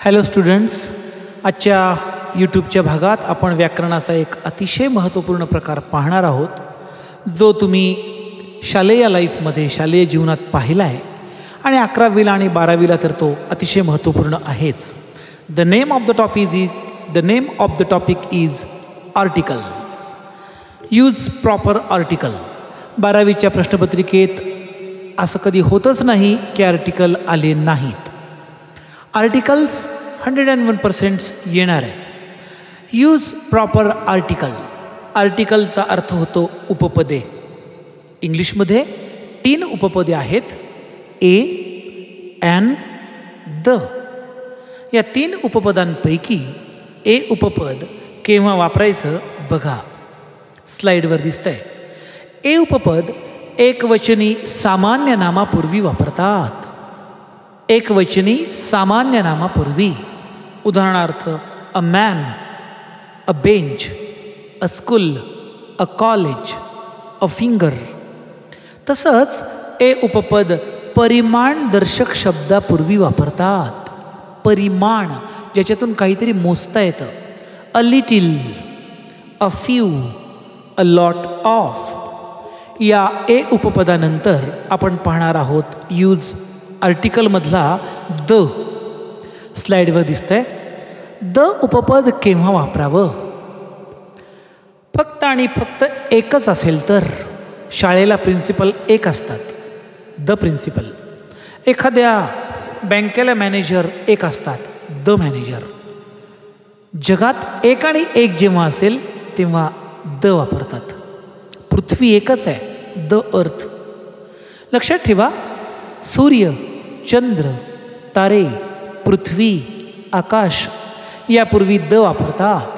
Hello students, आजच्या यूट्यूबच्या भागात आपण व्याकरणाचा एक अतिशय महत्त्वपूर्ण प्रकार पाहणार आहोत, जो तुम्ही शालेय लाईफमध्ये शालेय जीवनात पाहिला आहे आणि 11वीला आणि 12वीला तर तो अतिशय महत्त्वपूर्ण आहेच. The name of the topic is articles. Use proper article. 12वीच्या प्रश्नपत्रिकेत असं कधी होतच नाही की आर्टिकल आले नाहीत. आर्टिकल्स 101% येणार आहेत. Use proper article. आर्टिकलचा अर्थ होतो उपपदे. इंग्लिशमध्ये 3 उपपदे आहेत, ए, एन, द. या 3 उपपदांपैकी ए उपपद केव्हा वापरायचं बघा, स्लाईडवर दिसतंय. ए उपपद एकवचनी सामान्य नामापूर्वी वापरतात. एकवचनी सामान्य नामापूर्वी. उदाहरणार्थ a man, a bench, a school, a college, a finger. तसंच ए उपपद परिमाणदर्शक शब्दापूर्वी वापरतात. परिमाण, ज्याच्यातून काहीतरी मोजता येतं. A little, a few, a lot of. या ए उपपदानंतर आपण पाहणार आहोत यूज आर्टिकलमधला द. स्लाईडवर दिसतंय. द उपपद केव्हा वापरावं? फक्त आणि फक्त एकच असेल तर. शाळेला प्रिन्सिपल एक असतात, द प्रिन्सिपल. एखाद्या बँकेला मॅनेजर एक असतात, द मॅनेजर. जगात एक आणि एक जेव्हा असेल तेव्हा द वापरतात. पृथ्वी एकच आहे, द अर्थ. लक्षात ठेवा, सूर्य, चंद्र, तारे, पृथ्वी, आकाश यापूर्वी द वापरतात.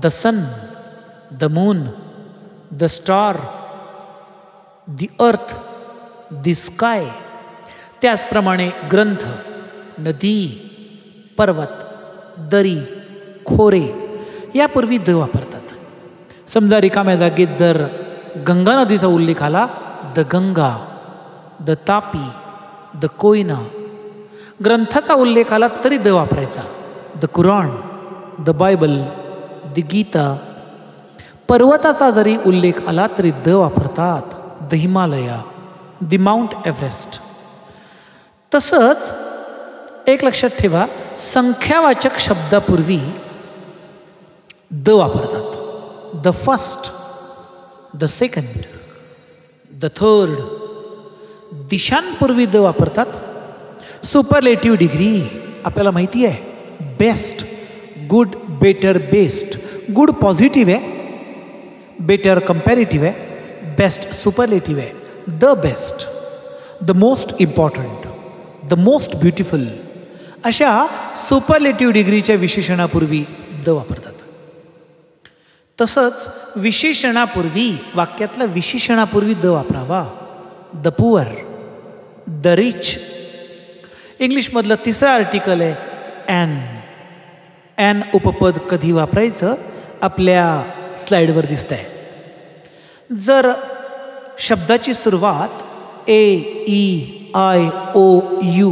The sun, the moon, the star, the earth, the sky. त्याचप्रमाणे ग्रंथ, नदी, पर्वत, दरी, खोरे यापूर्वी द वापरतात. समजा रिकाम्या जागेत जर गंगा नदीचा उल्लेख आला, the Ganga, the Tapi, the Koyna. ग्रंथाचा उल्लेख आला तरी द वापरायचा. The Quran, the Bible, the Gita. पर्वताचा जरी उल्लेख आला तरी द वापरतात. The Himalaya, the Mount Everest. तसंच एक लक्षात ठेवा, संख्यावाचक शब्दापूर्वी द वापरतात. The first, the second, the third. दिशांपूर्वी द वापरतात. सुपरलेटिव्ह डिग्री आपल्याला माहिती आहे. Best, good, better, best. Good positive आहे, बेटर कंपॅरेटिव्ह आहे, बेस्ट सुपरलेटिव्ह आहे. The best, the most important, the most beautiful. अशा सुपरलेटिव्ह डिग्रीच्या विशेषणापूर्वी द वापरतात. तसंच विशेषणापूर्वी, वाक्यातल्या विशेषणापूर्वी द वापरावा. The poor, the rich. इंग्लिशमधलं तिसरं आर्टिकल आहे ॲन. ॲन उपपद कधी वापरायचं आपल्या स्लाईडवर दिसतंय. जर शब्दाची सुरुवात A, E, I, O, U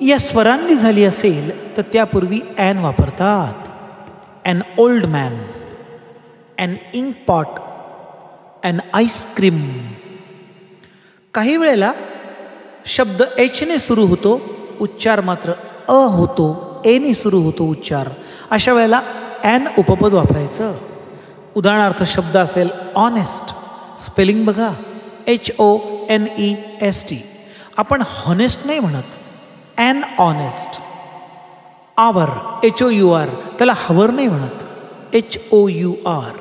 या स्वरांनी झाली असेल तर त्यापूर्वी ॲन वापरतात. An old man, an ink pot, an ice cream. काही वेळेला शब्द एचने सुरू होतो, उच्चार मात्र अ होतो, एने सुरू होतो उच्चार. अशा वेळेला ॲन उपपद वापरायचं. उदाहरणार्थ शब्द असेल ऑनेस्ट. स्पेलिंग बघा, HONEST. आपण हॉनेस्ट नाही म्हणत, ॲन ऑनेस्ट. आवर, HOUR, त्याला हवर नाही म्हणत, HOUR.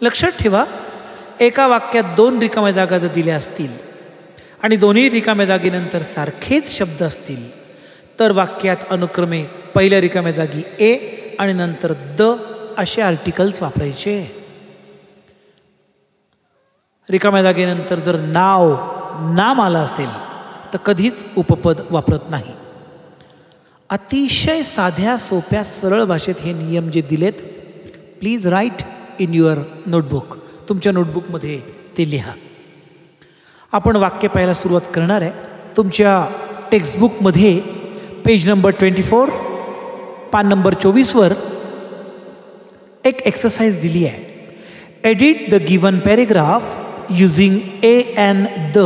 लक्षात ठेवा, एका वाक्यात 2 रिकाम्या जागा जर दिल्या असतील आणि दोन्ही रिकाम्या जागेनंतर सारखेच शब्द असतील तर वाक्यात अनुक्रमे पहिल्या रिकाम्या जागी ए आणि नंतर द असे आर्टिकल्स वापरायचे. रिकाम्या जागेनंतर जर नाम आलं असेल तर कधीच उपपद वापरत नाही. अतिशय साध्या सोप्या सरळ भाषेत हे नियम जे दिलेत, please write in your notebook. तुमच्या नोटबुकमध्ये ते लिहा. आपण वाक्य पाहायला सुरुवात करणार आहे. तुमच्या टेक्स्टबुकमध्ये पेज नंबर 24 पान नंबर 24वर एक एक्सरसाइज दिली आहे. Edit the given paragraph using a and the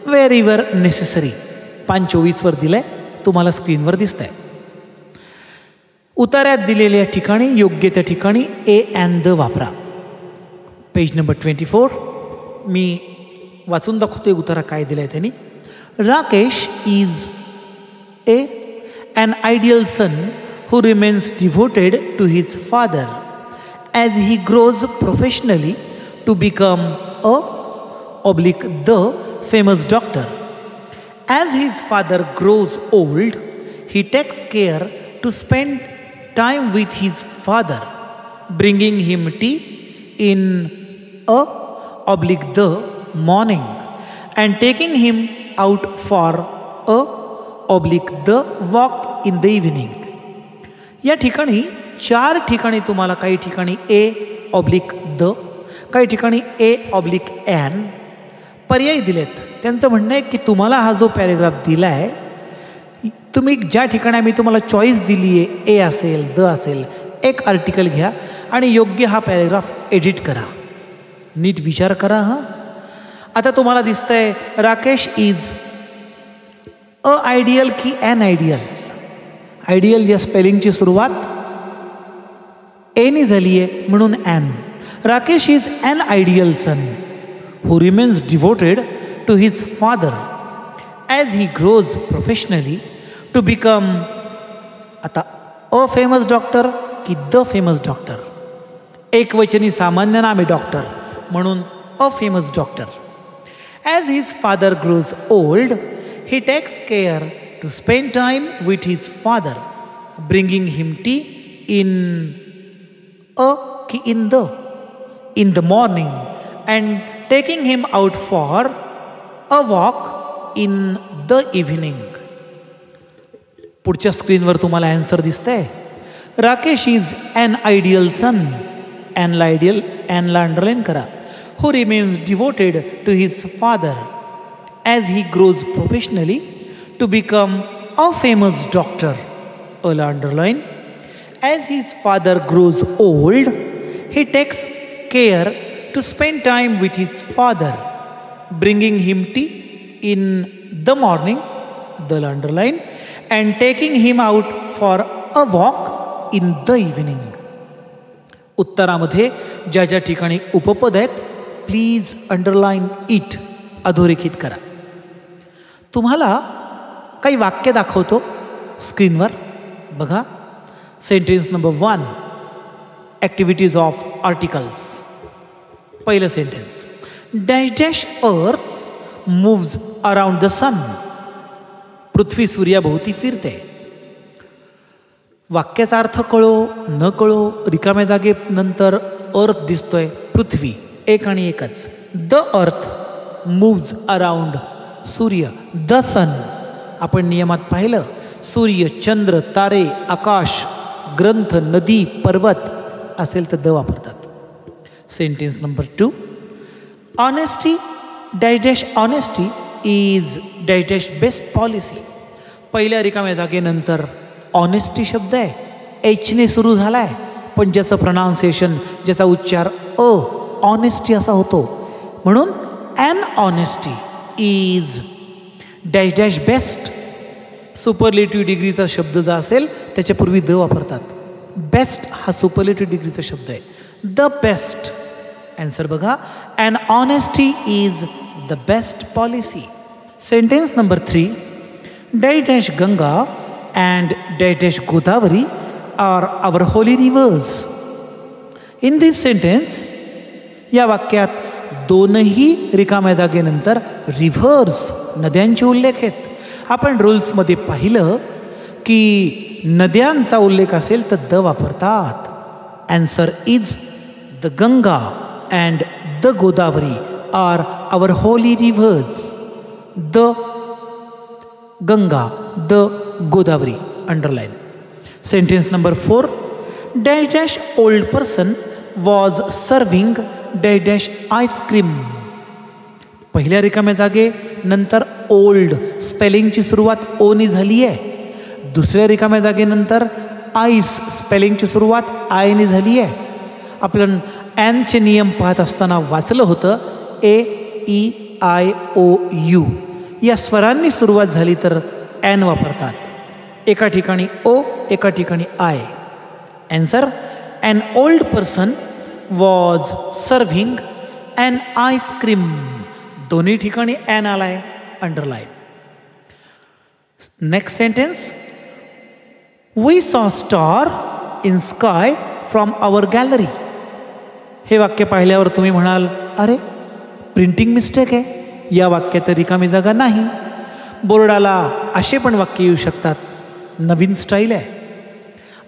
wherever necessary. पान 24वर दिलं आहे, तुम्हाला स्क्रीनवर दिसत आहे. उतार्यात दिलेल्या ठिकाणी योग्य त्या ठिकाणी ए अँड द वापरा. पेज नंबर 24 मी वाचून दाखवते उतारा काय दिला आहे त्यांनी. Rakesh is an ideal son who remains devoted to his father as he grows professionally to become the famous doctor. As his father grows old, he takes care to spend time with his father, bringing him tea in the morning and taking him out for the walk in the evening. या ठिकाणी 4 ठिकाणी तुम्हाला काही ठिकाणी the, काही ठिकाणी an पर्याय दिलेत. त्यांचं म्हणणं आहे की तुम्हाला हा जो पॅरेग्राफ दिला आहे, तुम्ही ज्या ठिकाणी मी तुम्हाला चॉईस दिली आहे ए असेल द असेल, एक आर्टिकल घ्या आणि योग्य हा पॅरेग्राफ एडिट करा. नीट विचार करा. हां, आता तुम्हाला दिसतंय राकेश इज आयडियल की ॲन आयडियल. आयडियल या स्पेलिंगची सुरुवात एनी झाली आहे म्हणून an. Rakesh is an ideal son who remains devoted to his father as he grows professionally to become आता a famous doctor की the famous doctor. एकवचनी सामान्य नाम आहे डॉक्टर म्हणून a famous doctor. As his father grows old, he takes care to spend time with his father, bringing him tea in the morning and taking him out for a walk in the evening. पुढच्या स्क्रीनवर तुम्हाला answer दिसतंय. Rakesh is an ideal son. ॲनला underline करा. who remains devoted to his father as he grows professionally to become a famous doctor. I'll underline. As his father grows old, he takes care to spend time with his father, bringing him tea in the morning, they'll underline, and taking him out for a walk in the evening. उत्तरामध्ये ज्या ज्या ठिकाणी उपपद आहेत please underline it, अधोरेखित करा. तुम्हाला काही वाक्य दाखवतो स्क्रीनवर बघा. Sentence number 1, activities of articles. पहिलं सेंटेन्स, डॅश डॅश अर्थ मूव्ज अराउंड द सन. पृथ्वी सूर्याभोवती फिरते. वाक्याचा अर्थ कळो न कळो रिकाम्या जागेनंतर अर्थ दिसतोय पृथ्वी, एक आणि एकच. द अर्थ मूव्ज अराउंड सूर्य. द सन आपण नियमात पाहिलं, सूर्य, चंद्र, तारे, आकाश, ग्रंथ, नदी, पर्वत असेल तर द वापरतात. Sentence number 2, honesty dash dash honesty is dash dash best policy. पहिल्या रिकाम्या जागेनंतर ऑनेस्टी शब्द आहे, एचने सुरू झाला आहे, पण ज्याचं प्रोनाउन्सिएशन, ज्याचा उच्चार ऑनेस्टी असा होतो. म्हणून an honesty is dash dash best. Superlative डिग्रीचा शब्द जो असेल त्याच्यापूर्वी द वापरतात. बेस्ट हा सुपरलेटिव्ह डिग्रीचा शब्द आहे. The best. आन्सर बघा, an honesty is the best policy. Sentence number 3, dash dash Ganga and dash dash Godavari are our holy rivers. In this sentence, या वाक्यात दोनही रिकाम्या जागेनंतर रिव्हर्स नद्यांचे उल्लेख आहेत. आपण रूल्समध्ये पाहिलं की नद्यांचा उल्लेख असेल तर द वापरतात. Answer is the Ganga and the Godavari are our holy rivers. The Ganga, the Godavari, underline. Sentence number 4, dash dash old person was serving dash dash ice cream. पहिल्या रिकाम्या जागे नंतर ओल्ड स्पेलिंगची सुरुवात ओनी झाली आहे दुसऱ्या रिकाम्या जागेनंतर आईस स्पेलिंगची सुरुवात आयने झाली आहे. आपण ॲनचे नियम पाहत असताना वाचलं होतं AEIOU या स्वरांनी सुरुवात झाली तर ॲन वापरतात. एका ठिकाणी ओ, एका ठिकाणी I. Answer, an old person was serving an ice cream. दोन्ही ठिकाणी ॲन आलाय, underline. Next sentence, we saw star in sky from our gallery. हे वाक्य पाहिल्यावर तुम्ही म्हणाल, अरे प्रिंटिंग मिस्टेक आहे, या वाक्यात रिकामी जागा नाही. बोर्डाला असे पण वाक्य येऊ शकतात. नवीन स्टाईल आहे.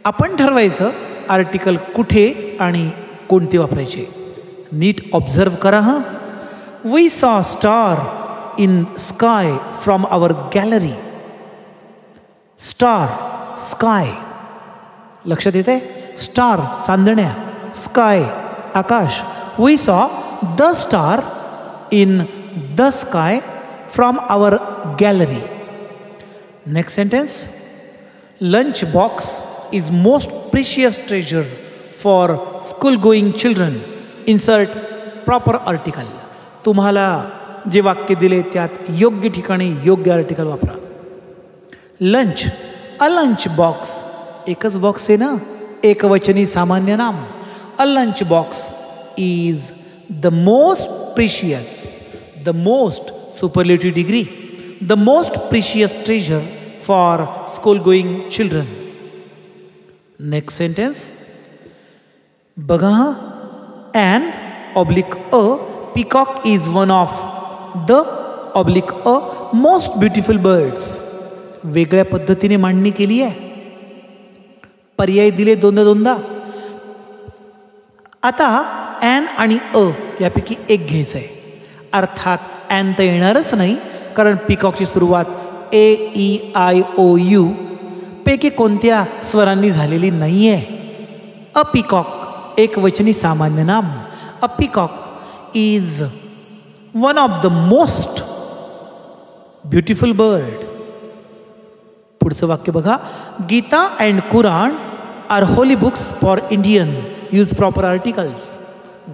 आपण ठरवायचं आर्टिकल कुठे आणि कोणते वापरायचे. नीट ऑब्झर्व करा. हां, we saw star in sky from our gallery. Star, sky, लक्षात येते. स्टार चांदण्या, स्काय आकाश. We saw the star in the sky from our gallery. Next sentence, lunch box is most precious treasure for school going children. Insert proper article. तुम्हाला जे वाक्य दिले त्यात योग्य ठिकाणी योग्य आर्टिकल वापरा. लंच, अ लंच बॉक्स, एकच बॉक्स आहे ना, एकवचनी सामान्य नाम. A lunch box is the most precious, the most superlative degree, the most precious treasure for school going children. Next sentence बघा. An oblique a peacock is one of the oblique a most beautiful birds. वेगळ्या पद्धतीने मांडणी केली आहे. पर्याय दिले दोनदा. आता ॲन आणि अ यापैकी एक घ्यायचं आहे. अर्थात ॲन तर येणारच नाही, कारण पिकॉकची सुरुवात AEIOU पैकी कोणत्या स्वरांनी झालेली नाही आहे. अ पिकॉक एकवचनी सामान्य नाम. A peacock is one of the most beautiful bird. पुढचं वाक्य बघा. Gita and Quran are holy books for Indian. Use proper articles.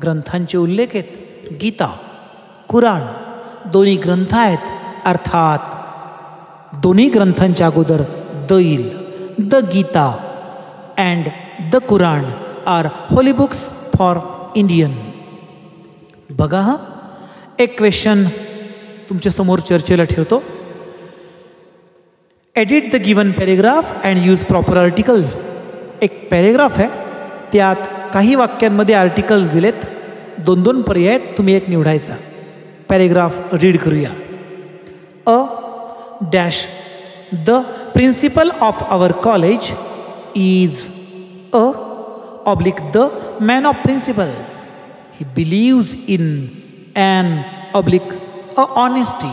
ग्रंथांचे उल्लेख आहेत. गीता, कुराण दोन्ही ग्रंथ आहेत. अर्थात दोन्ही ग्रंथांच्या अगोदर द येईल. The Gita and the Quran are holy books for Indian. बघा हा, एक क्वेश्चन तुमच्यासमोर चर्चेला ठेवतो. Edit the given paragraph and use proper article. एक पॅरेग्राफ आहे, त्यात काही वाक्यांमध्ये आर्टिकल्स दिलेत. 2 पर्याय, तुम्ही एक निवडायचा. पॅरेग्राफ रीड करूया. A dash the principal of our college is a oblique the man of principles. He believes in an oblique a honesty.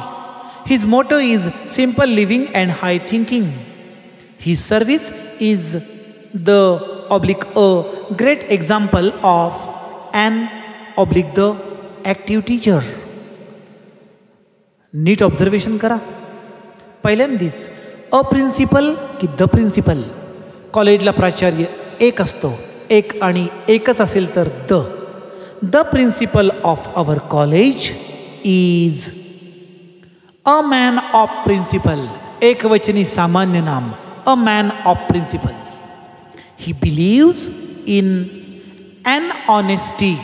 His motto is simple living and high thinking. His service is the oblique a great example of an oblique the active teacher. नीट observation करा. पहिल्यांदाच a principal की the principal. कॉलेजला प्राचार्य एक असतो, एक आणि एकच असेल तर the. The principal of our college is a man of principle. एकवचनी सामान्य नाम. A man of principles. He believes in an honesty.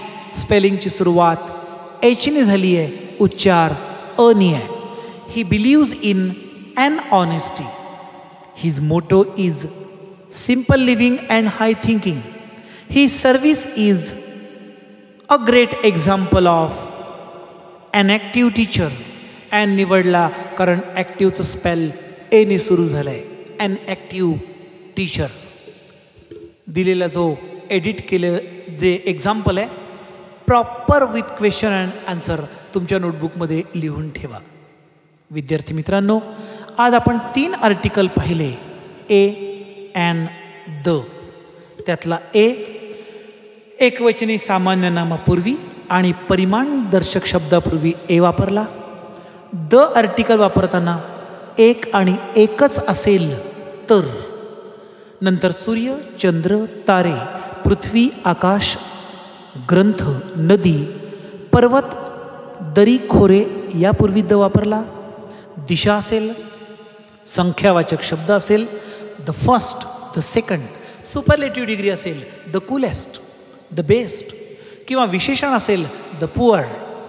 स्पेलिंगची सुरुवात एचने झाली आहे, उच्चार अनी आहे. He believes in an honesty. His motto is simple living and high thinking. He service is a great example of an active teacher. An निवडला कारण ॲक्टिव्हचं स्पेल एने सुरू झालं आहे. An active teacher. दिलेला जो एडिट केले जे एक्झाम्पल आहे, proper with question and answer तुमच्या नोटबुकमध्ये लिहून ठेवा. विद्यार्थी मित्रांनो, आज आपण 3 आर्टिकल पाहिले. ए, ॲन, द. त्यातला ए एकवचनी सामान्य नामापूर्वी आणि परिमाणदर्शक शब्दापूर्वी ए वापरला. द आर्टिकल वापरताना एक आणि एकच असेल तर नंतर सूर्य, चंद्र, तारे, पृथ्वी, आकाश, ग्रंथ, नदी, पर्वत, दरी, खोरे यापूर्वी द वापरला. दिशा असेल, संख्यावाचक शब्द असेल the first, the second, superlative degree असेल द कूलेस्ट, द बेस्ट, किंवा विशेषण असेल द पुअर,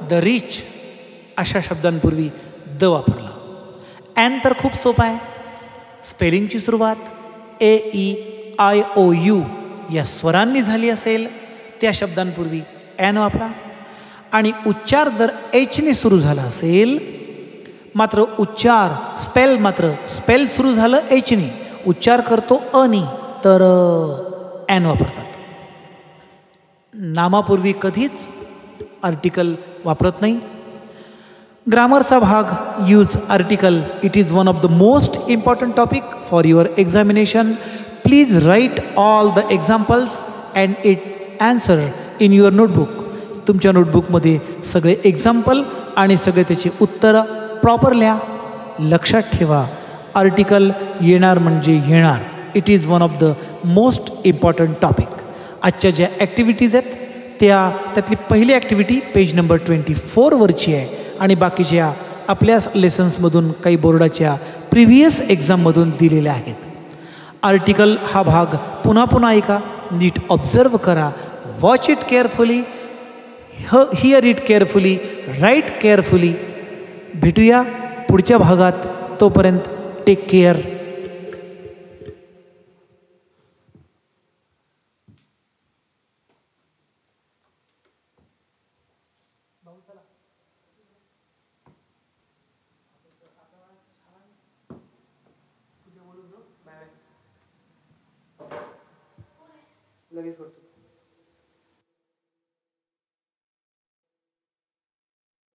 द रिच, अशा शब्दांपूर्वी द वापरला. ॲन तर खूप सोपा आहे. स्पेलिंगची सुरुवात AEIOU या स्वरांनी झाली असेल त्या शब्दांपूर्वी ॲन वापरा. आणि उच्चार जर एचने सुरू झाला असेल, मात्र उच्चार स्पेल सुरू झालं एचने, उच्चार करतो अनी, तर ॲन वापरतात. नामापूर्वी कधीच आर्टिकल वापरत नाही. ग्रामरचा भाग use article. It is one of the most important topic for your examination. Please write all the examples and it answer in your notebook. तुमच्या नोटबुकमध्ये सगळे एक्झाम्पल आणि सगळे त्याची उत्तरं प्रॉपर लिहा. लक्षात ठेवा, आर्टिकल येणार म्हणजे येणार. It is one of the most important topic. आजच्या ज्या ॲक्टिव्हिटीज आहेत त्यातली पहिली ॲक्टिव्हिटी पेज नंबर 24वरची आहे आणि बाकीच्या आपल्या लेसन्समधून काही बोर्डाच्या प्रिव्हियस एक्झाममधून दिलेल्या आहेत. आर्टिकल हा भाग पुन्हा पुन्हा ऐका, नीट ऑब्झर्व करा, watch it carefully, hear it carefully, write carefully. भेटूया पुढच्या भागात. तोपर्यंत टेक केअर. लगेच करतो.